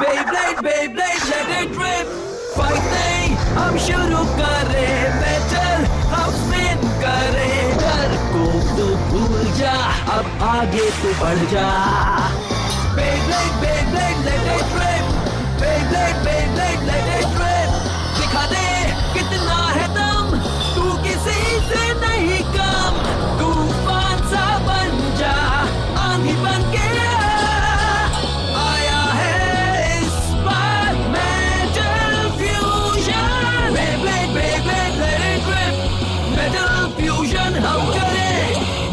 Beyblade, Beyblade, let it rip. Fight नहीं, हम शुरू करें बैटल, हम स्पिन करें। डर को तो भूल जा, अब आगे तो बढ़ जा। Beyblade, Beyblade, let it rip. Beyblade, Beyblade, let it rip. दिखा दे कितना है दम, तू किसी से नहीं कम। तूफान सा बन जा, आंधी बन के आया है इस बार metal fusion. Beyblade, Beyblade, let it rip. Metal fusion हम करें।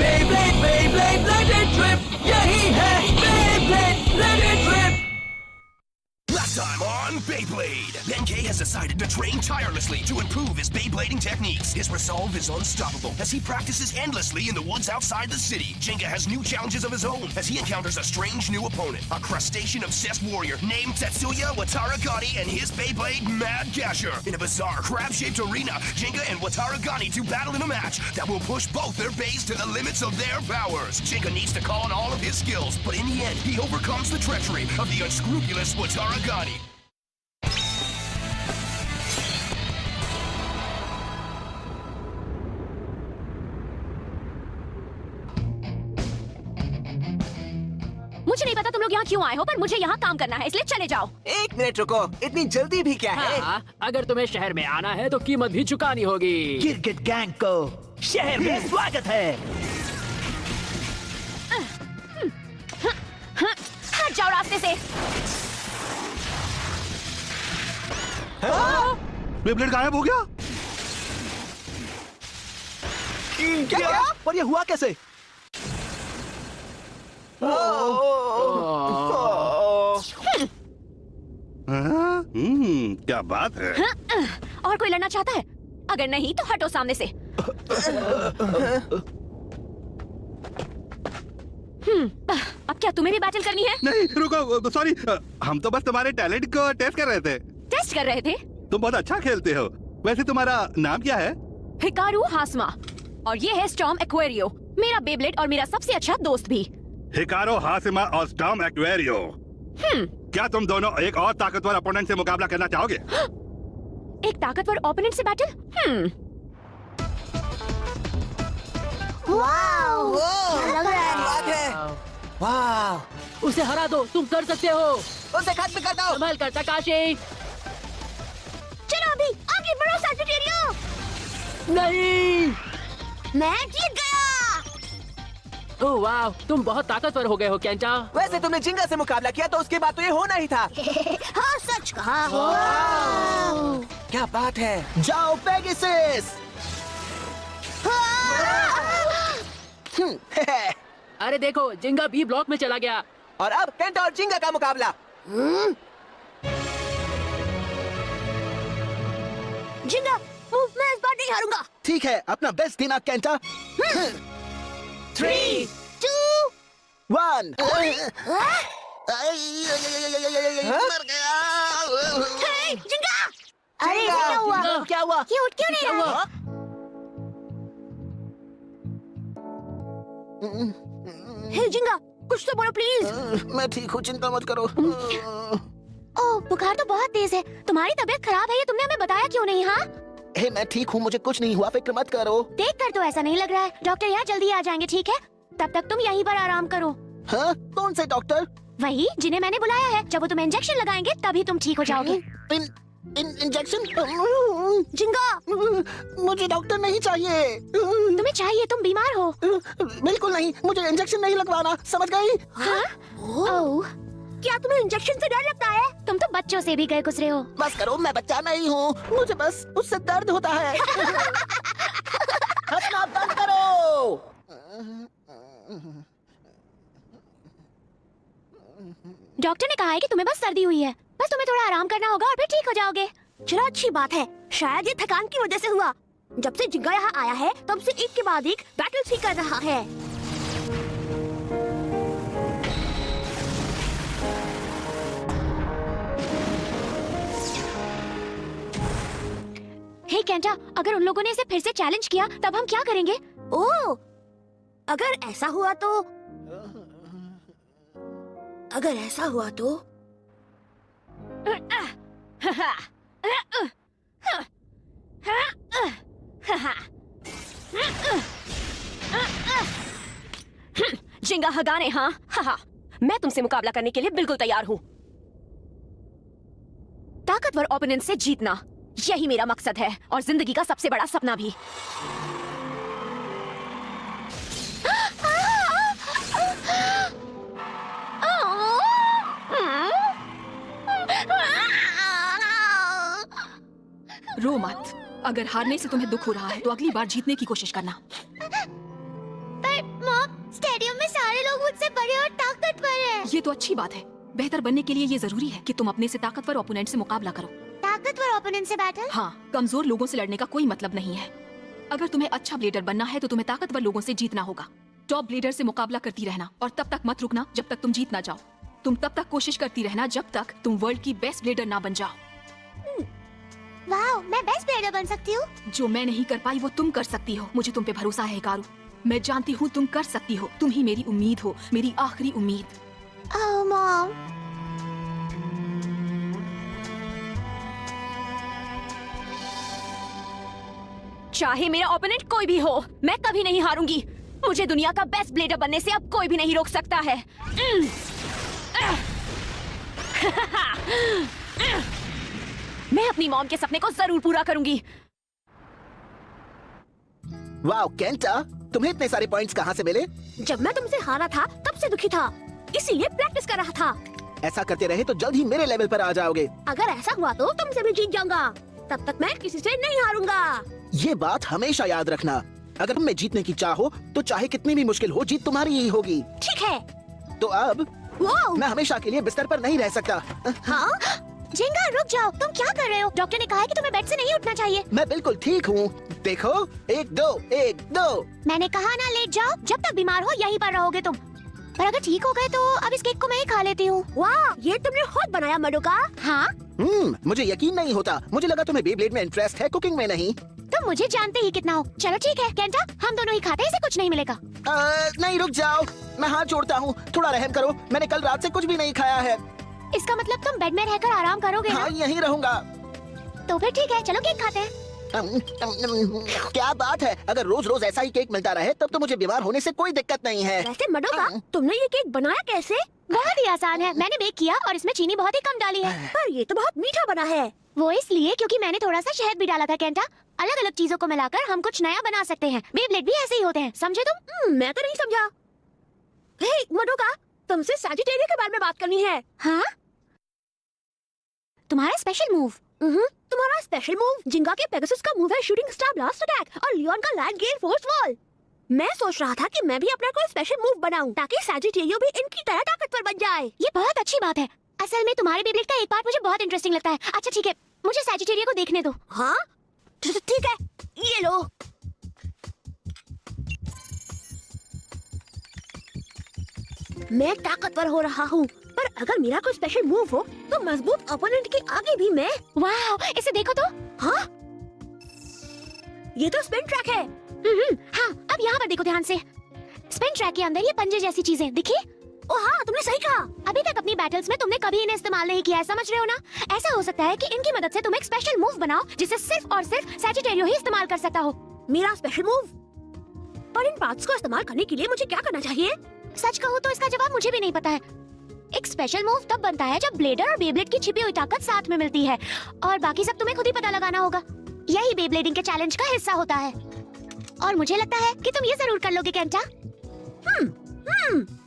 Beyblade, Beyblade, let it rip. यही है Beyblade, let it rip. Last time on Beyblade, Benkei has decided to train tirelessly to improve his Beyblading techniques. His resolve is unstoppable as he practices endlessly in the woods outside the city. Jenga has new challenges of his own as he encounters a strange new opponent, a crustacean-obsessed warrior named Tetsuya Wataragani and his Beyblade Mad Gasher. In a bizarre crab-shaped arena, Jenga and Wataragani to battle in a match that will push both their bays to the limits of their powers. Jenga needs to call on all of his skills, but in the end, he overcomes the treachery of the unscrupulous Wataragani. मुझे नहीं पता तुम लोग यहाँ क्यों आए हो, पर मुझे यहाँ काम करना है, इसलिए चले जाओ। एक मिनट रुको, इतनी जल्दी भी क्या है? हाँ, अगर तुम्हें शहर में आना है तो कीमत भी चुकानी होगी। गिरगिट गैंग को शहर में स्वागत है। हट जाओ रास्ते से। बेब्लेड गायब हो गया। क्या? पर ये हुआ कैसे? क्या बात है? और कोई लड़ना चाहता है? अगर नहीं तो हटो सामने से। अब क्या तुम्हें भी बैटल करनी है? नहीं रुको, सॉरी, हम तो बस तुम्हारे टैलेंट को टेस्ट कर रहे थे। टेस्ट कर रहे थे? तुम बहुत अच्छा खेलते हो। वैसे तुम्हारा नाम क्या है? हिकारू हासमा, और ये है स्टॉर्म एक्वेरियो, मेरा बेब्लेड और मेरा सबसे अच्छा दोस्त भी। हिकारो हासिमा और स्टॉर्म एक्वेरियो। क्या तुम दोनों एक और ताकतवर अपोनेंट से मुकाबला करना चाहोगे? एक ताकतवर ओपोनेंट से बैटल? वाव! लग रहा है बात है। वाव! उसे हरा दो, तुम कर सकते हो। उसे खत्म कर दो। संभल कर तकाशी। चलो अभी आगे बढ़ो सैजिटेरियो। नहीं। मैं जीत गया। ओह वाह, तुम बहुत ताकतवर हो गए हो केंटा। वैसे तुमने जिंगा से मुकाबला किया तो उसके बाद तो ये होना ही था। हाँ सच कहा। क्या बात है? जाओ पेगासस। अरे देखो, जिंगा बी ब्लॉक में चला गया। और अब केंटा और जिंगा का मुकाबला। जिंगा, मैं इस बार नहीं हारूंगा। ठीक है, अपना बेस्ट देना केंटा। 3, 2, 1। हे जिंगा! अरे क्या हुआ? क्या हुआ? ये उठ क्यों नहीं रहा? हे जिंगा, कुछ तो बोलो प्लीज। मैं ठीक हूँ, चिंता मत करो। ओह, बुखार तो बहुत तेज है। तुम्हारी तबीयत खराब है, ये तुमने हमें बताया क्यों नहीं? हाँ, हे मैं ठीक हूँ, मुझे कुछ नहीं हुआ, फिक्र मत करो। देखकर तो ऐसा नहीं लग रहा है। डॉक्टर यहाँ जल्दी आ जाएंगे, ठीक है? तब तक तुम यहीं पर आराम करो। हाँ? कौन से डॉक्टर? वही जिन्हें मैंने बुलाया है। जब वो तुम्हें इंजेक्शन लगाएंगे तभी तुम ठीक हो जाओगे। इंजेक्शन? जिंगा, मुझे डॉक्टर नहीं चाहिए। तुम्हें चाहिए, तुम बीमार हो। बिल्कुल नहीं, मुझे इंजेक्शन नहीं लगवाना, समझ गई? हाँ? ओह, क्या तुम्हें इंजेक्शन से डर लगता है? तुम तो बच्चों से भी गए गुजरे हो। बस करो, मैं बच्चा नहीं हूँ, मुझे बस उससे दर्द होता है। हंसना बंद करो। डॉक्टर ने कहा है कि तुम्हें बस सर्दी हुई है, बस तुम्हें थोड़ा आराम करना होगा और फिर ठीक हो जाओगे। चलो अच्छी बात है, शायद ये थकान की वजह से हुआ। जब से जिंगा यहाँ आया है तब से एक के बाद एक बैटल ही कर रहा है। हे केंटा, अगर उन लोगों ने इसे फिर से चैलेंज किया तब हम क्या करेंगे? ओह, अगर ऐसा हुआ तो जिंगा हगाने, हाँ हाँ, मैं तुमसे मुकाबला करने के लिए बिल्कुल तैयार हूँ। ताकतवर ओपोनेंट से जीतना, यही मेरा मकसद है और जिंदगी का सबसे बड़ा सपना भी। रो मत। अगर हारने से तुम्हें दुख हो रहा है तो अगली बार जीतने की कोशिश करना। पर मॉम, स्टेडियम में सारे लोग मुझसे बड़े और ताकतवर हैं। ये तो अच्छी बात है। बेहतर बनने के लिए ये जरूरी है कि तुम अपने से ताकतवर ओपोनेंट से मुकाबला करो। ताकतवर ओपोनेंट से बैटल? हाँ, कमजोर लोगों से लड़ने का कोई मतलब नहीं है। अगर तुम्हें अच्छा ब्लेडर बनना है तो तुम्हें ताकतवर लोगों से जीतना होगा। टॉप ब्लेडर से मुकाबला करती रहना और तब तक मत रुकना जब तक तुम जीत ना जाओ। तुम तब तक कोशिश करती रहना जब तक तुम वर्ल्ड की बेस्ट ब्लेडर ना बन जाओ। वाओ, मैं बेस्ट ब्लेडर बन सकती हूँ। जो मैं नहीं कर पाई वो तुम कर सकती हो। मुझे तुम पे भरोसा है हिकारू। मैं जानती हूँ तुम कर सकती हो। तुम ही मेरी उम्मीद हो, मेरी आखिरी उम्मीद। ओह मॉम। चाहे मेरा ओपोनेंट कोई भी हो, मैं कभी नहीं हारूंगी। मुझे दुनिया का बेस्ट ब्लेडर बनने से अब कोई भी नहीं रोक सकता है। मैं अपनी मॉम के सपने को जरूर पूरा करूंगी। वाओ केंटा, तुम्हें इतने सारे पॉइंट्स कहाँ से मिले? जब मैं तुमसे हारा था तब से दुखी था, इसीलिए प्रैक्टिस कर रहा था। ऐसा करते रहे तो जल्द ही मेरे लेवल पर आ जाओगे। अगर ऐसा हुआ तो तुमसे भी जीत जाऊंगा। तब तक मैं किसी से नहीं हारूंगा। ये बात हमेशा याद रखना। अगर तुम्हें जीतने की चाह हो तो चाहे कितनी भी मुश्किल हो, जीत तुम्हारी ही होगी। ठीक है। तो अब वो मैं हमेशा के लिए बिस्तर पर नहीं रह सकता। हाँ? जिंगा रुक जाओ, तुम क्या कर रहे हो? डॉक्टर ने कहा है कि तुम्हें बेड से नहीं उठना चाहिए। मैं बिल्कुल ठीक हूँ। देखो, 1 2 1 2। मैंने कहा ना लेट जाओ, जब तक बीमार हो यहीं पर रहोगे तुम। पर अगर ठीक हो गए तो अब इस केक को मैं ही खा लेती हूँ। वाह, ये तुमने खुद बनाया मडोका? हाँ। मुझे यकीन नहीं होता। मुझे लगा तुम्हें बेब्लेड में इंटरेस्ट है, कुकिंग में नहीं। तुम मुझे जानते ही कितना हो। चलो ठीक है केंटा, हम दोनों ही खाते हैं, इसे कुछ नहीं मिलेगा। नहीं, रुक जाओ, मैं हाथ जोड़ता हूँ, थोड़ा रहम करो। मैंने कल रात से कुछ भी नहीं खाया है। इसका मतलब तुम बेड में रहकर आराम करोगे ना? हाँ, यहीं रहूंगा। तो फिर ठीक है, चलो केक खाते हैं। क्या बात है, अगर रोज रोज ऐसा ही केक मिलता रहे तब तो मुझे बीमार होने से कोई दिक्कत नहीं है। वैसे मडोका, तुमने ये केक बनाया कैसे? बहुत ही आसान है। मैंने बेक किया और इसमें चीनी बहुत ही कम डाली है। पर ये तो बहुत मीठा बना है। वो इसलिए क्योंकि मैंने थोड़ा सा शहद भी डाला था केंटा। अलग अलग चीजों को मिलाकर हम कुछ नया बना सकते हैं। बेब्लेड भी ऐसे ही होते हैं, समझे तुम? मैं तो नहीं समझा। हे मडोका, तुमसे सैजिटेरिया के बारे में बात करनी है। हाँ? तुम्हारा स्पेशल मूव? तुम्हारा स्पेशल मूव जिंगा के पेगासस का मूव है शूटिंग स्टार ब्लास्ट अटैक और लियोन का लाइट गेयर फोर्स वॉल। मैं सोच रहा था कि मैं भी अपना कोई स्पेशल मूव बनाऊं ताकि सैजिटेरियो भी इनकी तरह ताकतवर बन जाए। ये बहुत अच्छी बात है। असल में तुम्हारे बेब्लेड का एक पार्ट मुझे बहुत इंटरेस्टिंग लगता है। अच्छा ठीक है, मुझे सैजिटेरियो को देखने दो। हाँ ठीक है, ये लो। मैं ताकतवर हो रहा हूँ, पर अगर मेरा कोई स्पेशल मूव हो तो मजबूत ओपोनेंट के आगे भी मैं। वाह, इसे देखो तो। हाँ, ये तो स्पिन ट्रैक है। हाँ, अब यहाँ पर देखो ध्यान से। स्पिन ट्रैक के अंदर ये पंजे जैसी चीजें दिखी? ओह हाँ, तुमने सही कहा। अभी तक अपनी बैटल्स में तुमने कभी इन्हें इस्तेमाल नहीं किया है, समझ रहे हो ना? ऐसा हो सकता है कि इनकी मदद से तुम एक स्पेशल मूव बनाओ जिसे सिर्फ और सिर्फ सैजिटेरियो ही इस्तेमाल कर सकता हो। मेरा स्पेशल मूव? पर इन पार्ट्स को इस्तेमाल करने के लिए मुझे क्या करना चाहिए? सच कहूँ तो इसका जवाब मुझे भी नहीं पता है। एक स्पेशल मूव तब बनता है जब ब्लेडर और बेब्लेड की छिपी हुई ताकत साथ में मिलती है, और बाकी सब तुम्हें खुद ही पता लगाना होगा। यही बेब्लेडिंग के चैलेंज का हिस्सा होता है, और मुझे लगता है कि तुम ये जरूर कर लोगे केंटा।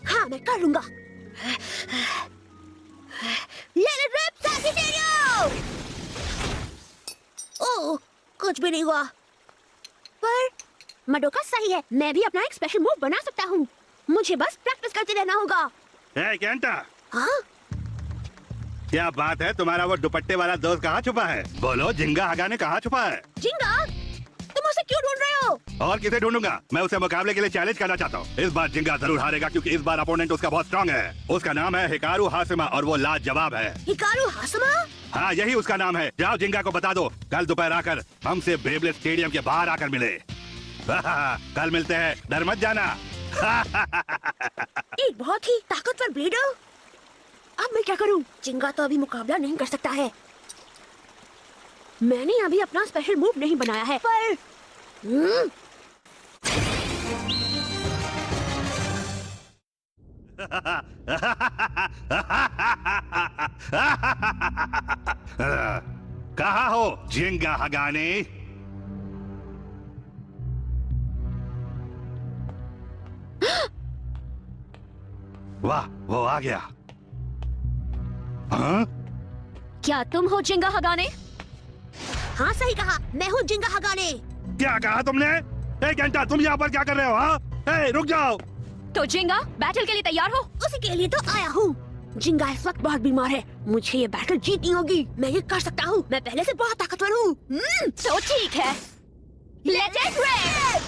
हाँ, मैं कर लूंगा। Let it rip, Sagittario! ओह, कुछ भी नहीं हुआ। पर मडोका सही है, मैं भी अपना एक स्पेशल मूव बना सकता हूँ। मुझे बस प्रैक्टिस करते रहना होगा। हे केंटा, हाँ? क्या बात है? तुम्हारा वो दुपट्टे वाला दोस्त कहाँ छुपा है? बोलो, जिंगा हगाने कहाँ छुपा है? जिंगा, तुम उसे क्यों ढूंढ रहे हो? और किसे ढूंढूंगा? मैं उसे मुकाबले के लिए चैलेंज करना चाहता हूँ। इस बार जिंगा जरूर हारेगा क्योंकि इस बार अपोनेंट उसका बहुत स्ट्रांग है। उसका नाम है हिकारू हाशिमा और वो लाजवाब है। Hikaru Hashima? हाँ, यही उसका नाम है। जाओ जिंगा को बता दो, कल दोपहर आकर हमसे बेब्लेड स्टेडियम के बाहर आकर मिले। कल मिलते हैं, डर मत जाना। एक बहुत ही ताकतवर ब्लेडर। अब मैं क्या करूं? जिंगा तो अभी मुकाबला नहीं कर सकता है। मैंने अभी अपना स्पेशल मूव नहीं बनाया है, पर कहाँ हो जिंगा हगाने? वाह, वो आ गया। हाँ? क्या तुम हो जिंगा हगाने? हाँ सही कहा, मैं हूँ जिंगा हगाने। क्या कहा तुमने? एक घंटा तुम यहाँ पर क्या कर रहे हो? हाँ? रुक जाओ। तो जिंगा बैटल के लिए तैयार हो? उसी के लिए तो आया हूँ। जिंगा इस वक्त बहुत बीमार है, मुझे ये बैटल जीतनी होगी। मैं ये कर सकता हूँ, मैं पहले से बहुत ताकतवर हूँ। तो ठीक है, लेट इट रिप।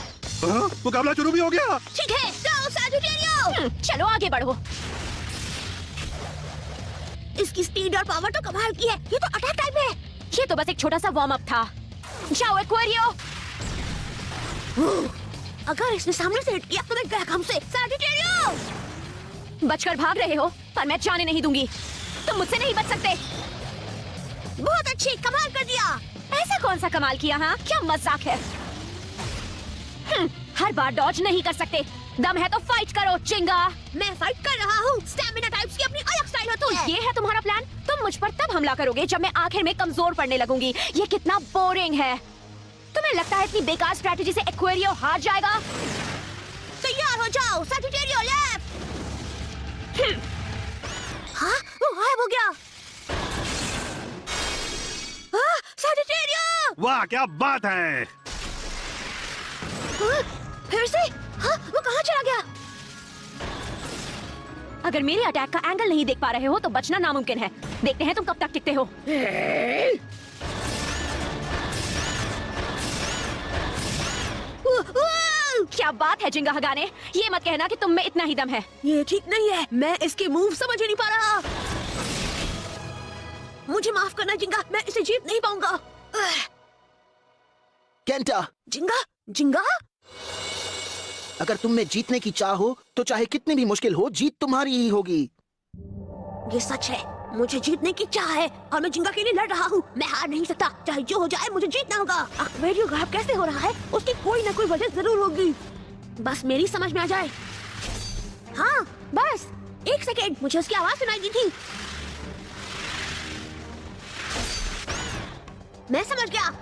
हाँ? मुकाबला शुरू भी हो गया। ठीक है, जाओ सैजिटेरियो। चलो आगे बढ़ो। इसकी स्पीड और पावर तो कमाल की है। ये तो अटैक टाइप है। ये तो बस एक छोटा सा वार्म अप था। जाओ एक्वेरियो। अगर इसने सामने से हिट किया तो मैं गया हमसे। सैजिटेरियो, बचकर भाग रहे हो, पर मैं जाने नहीं दूंगी। तुम मुझसे नहीं बच सकते। बहुत अच्छी, कमाल कर दिया। ऐसा कौन सा कमाल किया? हाँ, क्या मजाक है? हर बार डॉज नहीं कर सकते। दम है तो फाइट करो जिंगा। मैं फाइट कर रहा हूँ। स्टैमिना टाइप्स की अपनी अलग स्टाइल होती है। ये है तुम्हारा प्लान? तुम मुझ पर तब हमला करोगे जब मैं आखिर में कमजोर पड़ने लगूंगी। ये कितना बोरिंग है। तुम्हें लगता है इतनी बेकार स्ट्रेटेजी से एक्वेरियो हार जाएगा? तैयार हो जाओ सैजिटेरियो, लेफ्ट। हाँ, वो गायब हो गया। हाँ, सैजिटेरियो। वाह, क्या बात है। हाँ, फिर से? हाँ, वो कहाँ चला गया? अगर मेरे अटैक का एंगल नहीं देख पा रहे हो तो बचना नामुमकिन है। देखते हैं तुम कब तक टिकते हो। क्या बात है जिंगा हगाने, ये मत कहना कि तुम में इतना ही दम है। ये ठीक नहीं है, मैं इसके मूव समझ ही नहीं पा रहा। मुझे माफ करना जिंगा, मैं इसे जीत नहीं पाऊंगा। केंटा, जिंगा, जिंगा, अगर तुम में जीतने की चाह हो तो चाहे कितनी भी मुश्किल हो, जीत तुम्हारी ही होगी। ये सच है। मुझे जीतने की चाह है और मैं जिंगा के लिए लड़ रहा हूँ। मैं हार नहीं सकता, चाहे जो हो जाए मुझे जीतना होगा। एक्वेरियो गायब कैसे हो रहा है? उसकी कोई ना कोई वजह जरूर होगी, बस मेरी समझ में आ जाए। हाँ, बस एक सेकेंड, मुझे उसकी आवाज सुनाई दी थी। मैं समझ गया।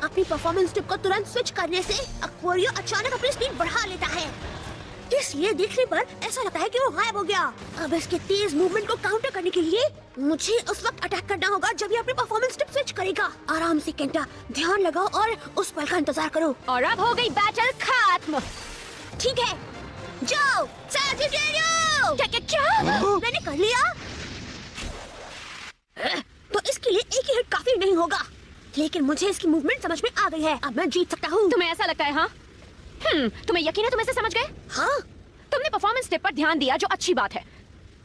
अपनी परफॉर्मेंस टिप को तुरंत स्विच करने से एक्वेरियो अचानक अपनी स्पीड बढ़ा लेता है। इसलिए देखने पर ऐसा लगता है कि वो गायब हो गया। अब इसके तेज मूवमेंट को काउंटर करने के लिए मुझे उस वक्त अटैक करना होगा जब ये अपनी परफॉर्मेंस टिप स्विच करेगा। आराम से केंटा, ध्यान लगाओ और उस पल का इंतजार करो। और अब हो गई बैटल खत्म। ठीक है, जाओ सैजिटेरियो। क्या? मैंने कर लिया। तो इसके लिए एक ही हिट काफी नहीं होगा, लेकिन मुझे इसकी मूवमेंट समझ में आ गई है। अब मैं जीत सकता हूँ। तुम्हें ऐसा लगता है? हाँ, तुम्हें यकीन है तुम इसे समझ गए? हाँ, तुमने परफॉर्मेंस टिप पर ध्यान दिया, जो अच्छी बात है,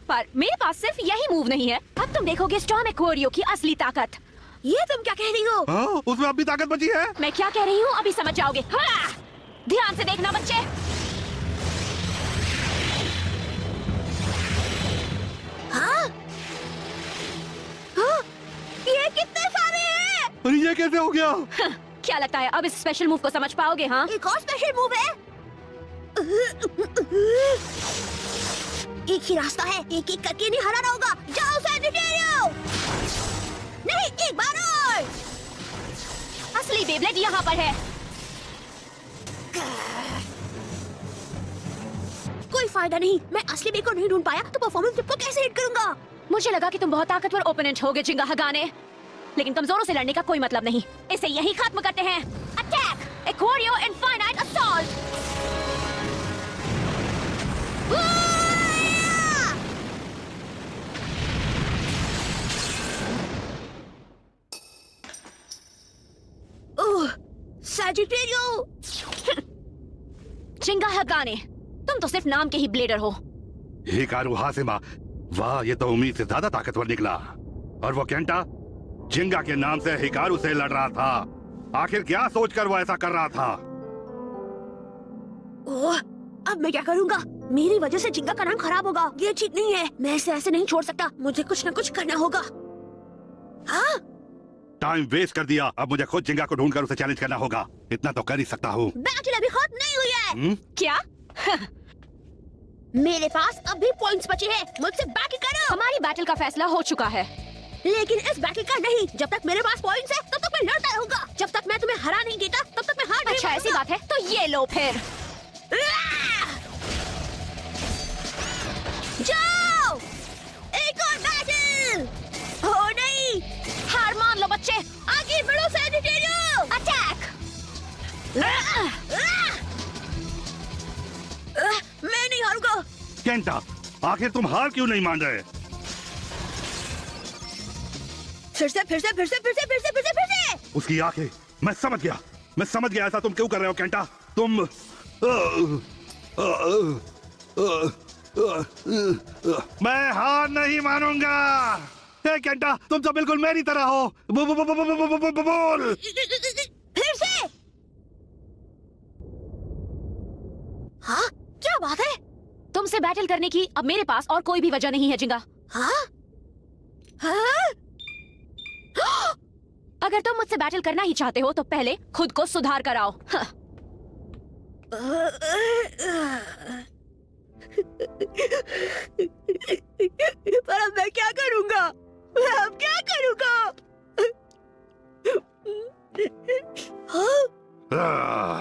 पर मेरे पास सिर्फ यही मूव नहीं है। अब तुम देखोगे स्टॉर्म एक्वेरियो की असली ताकत। ये तुम क्या कह रही हो? हाँ? उसमें अब भी ताकत बची है। मैं क्या कह रही हूँ अभी समझ जाओगे। हाँ! ध्यान से देखना बच्चे। हाँ? हाँ? ये कितने सारे हैं? अरे ये कैसे हो गया? क्या लगता है अब इस स्पेशल मूव को समझ पाओगे? हाँ, एक और स्पेशल मूव है। एक ही रास्ता है, एक एक करके नहीं हराना होगा। जाओ सैजिटेरियो। नहीं, एक बार और। असली बेब्लेड यहाँ पर है। कोई फायदा नहीं, मैं असली बे को नहीं ढूंढ पाया तो परफॉर्मेंस टिप को कैसे हिट करूंगा? मुझे लगा कि तुम बहुत ताकतवर ओपोनेंट होगे जिंगा हगाने, लेकिन कमजोरों से लड़ने का कोई मतलब नहीं। इसे यही खत्म करते हैं। Attack Aquario infinite assault. Oh, Sagittario. Ginga Hagane, तुम तो सिर्फ नाम के ही ब्लेडर हो। हिकारू हाशिमा, वाह, ये तो उम्मीद से ज्यादा ताकतवर निकला। और वो केंटा जिंगा के नाम से हिकारू से लड़ रहा था। आखिर क्या सोचकर वो ऐसा कर रहा था? ओह, अब मैं क्या करूंगा? मेरी वजह से जिंगा का नाम खराब होगा। ये ठीक नहीं है। मैं इसे ऐसे नहीं छोड़ सकता। मुझे कुछ न कुछ करना होगा। हाँ? टाइम वेस्ट कर दिया। अब मुझे खुद जिंगा को ढूंढकर उसे चैलेंज करना होगा। इतना तो कर ही सकता हूँ। बैटल अभी खत्म नहीं हुई है। क्या? मेरे पास अब भी पॉइंट्स बचे हैं। मुझसे बैटल करो। हमारी बैटल का फैसला हो चुका है। लेकिन इस बैटल का नहीं। जब तक मेरे पास पॉइंट्स है तब तक मैं लड़ता रहूंगा। जब तक मैं तुम्हें हरा नहीं देता तब तक मैं हार नहीं अच्छा ऐसी मानूंगा। बात है तो ये लो फिर। जाओ! एक और बैटल! हो नहीं! हार मान लो बच्चे। आगे बढ़ो सैजिटेरियो! अटैक! मैं नहीं हारूंगा। केंटा, आखिर तुम हार क्यों नहीं मान रहे? फिर से। उसकी आंखें, मैं समझ गया ऐसा तुम क्यों कर रहे हो केंटा। तुम मैं हार नहीं मानूंगा। हे केंटा, तुम तो बिल्कुल मेरी तरह हो। बोल। फिर से। हाँ? क्या बात है? तुमसे बैटल करने की अब मेरे पास और कोई भी वजह नहीं है जिंगा। हाँ? हाँ? अगर तुम मुझसे बैटल करना ही चाहते हो तो पहले खुद को सुधार कर आओ। हाँ। पर अब मैं क्या करूंगा? हाँ?